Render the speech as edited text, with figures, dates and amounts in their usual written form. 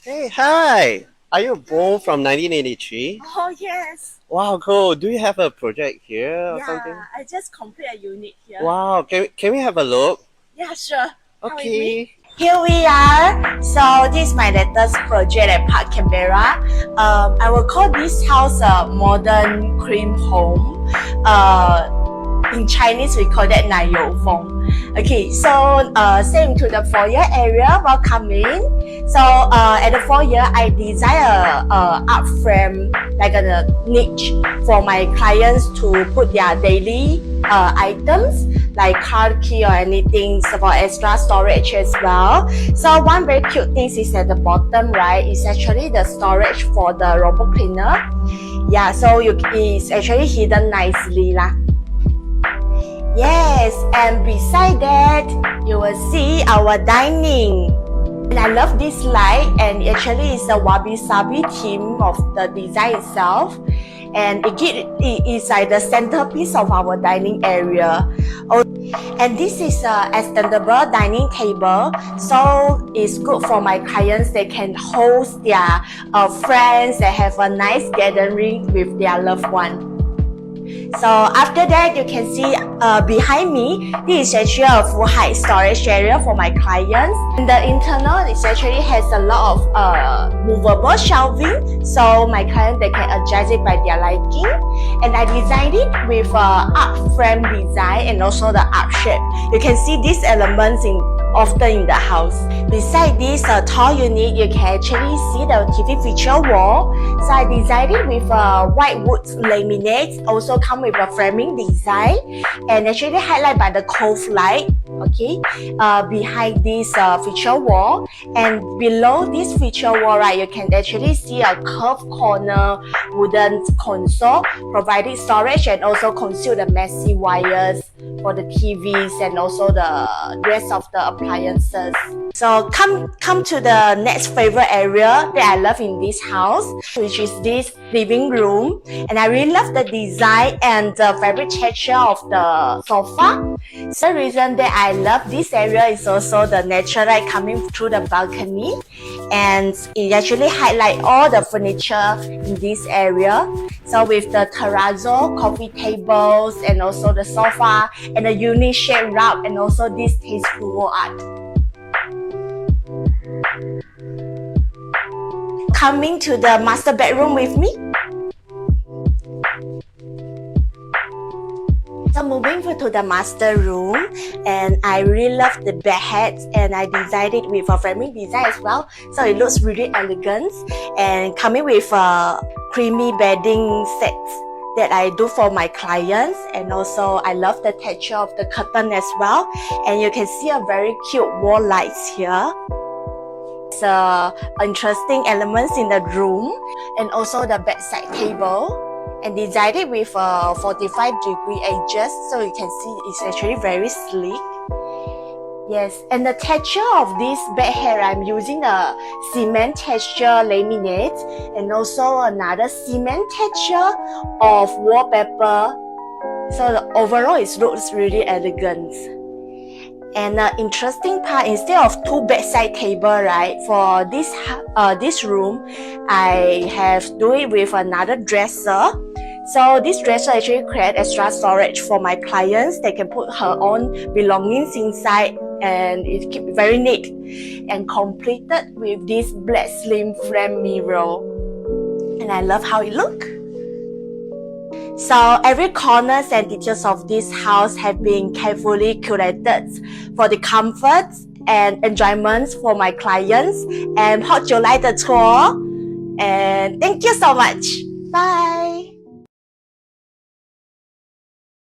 Hey, hi! Are you born from 1983? Oh, yes. Wow, cool. Do you have a project here or something? Yeah, I just complete a unit here. Wow, can we have a look? Yeah, sure. Come with me. Okay. Here we are. So this is my latest project at Parc Canberra. I will call this house a modern cream home. In Chinese, we call that feng. Okay, so same to the foyer area. Welcome in. So at the foyer, I design a art frame like a niche for my clients to put their daily items like car key or anything for extra storage as well. So one very cute thing is at the bottom, right? It's actually the storage for the robot cleaner. Yeah, so it's actually hidden nicely lah. Yes, and beside that, you will see our dining. And I love this light, and actually it's a wabi-sabi theme of the design itself. And it is like the centerpiece of our dining area. Oh, and this is an extendable dining table, so it's good for my clients. They can host their friends. They have a nice gathering with their loved one. So after that, you can see behind me, this is actually a full height storage area for my clients. And the internal is actually has a lot of movable shelving, so my clients they can adjust it by their liking. And I designed it with art frame design and also the art shape. You can see these elements often in the house. Beside this tall unit, you can actually see the TV feature wall. So I designed it with white wood laminate, also come with a framing design, and actually highlight by the cove light. Okay, behind this feature wall, and below this feature wall, right, you can actually see a curved corner wooden console, providing storage and also conceal the messy wires for the TVs and also the rest of the appliances. So come to the next favorite area that I love in this house, which is this living room. And I really love the design and the fabric texture of the sofa. So the reason that I love this area is also the natural light coming through the balcony, and it actually highlight all the furniture in this area. So with the terrazzo, coffee tables, and also the sofa, and the unique shade rug, and also this tasteful wall art. Coming to the master bedroom with me. So moving to the master room, and I really love the bed heads, and I designed it with a framing design as well, so it looks really elegant, and coming with a creamy bedding sets that I do for my clients. And also I love the texture of the curtain as well, and you can see a very cute wall lights here. So interesting elements in the room, and also the bedside table, and designed it with a 45-degree edges, so you can see it's actually very sleek. Yes, and the texture of this bed head, I'm using a cement texture laminate, and also another cement texture of wallpaper. So the overall it looks really elegant. And the interesting part, instead of two bedside table, right, for this room, I have do it with another dresser. So this dresser actually create extra storage for my clients. They can put her own belongings inside, and it keep very neat and completed with this black slim frame mirror. And I love how it look. So every corners and details of this house have been carefully curated for the comfort and enjoyment for my clients. And hope you like the tour. And thank you so much. Bye.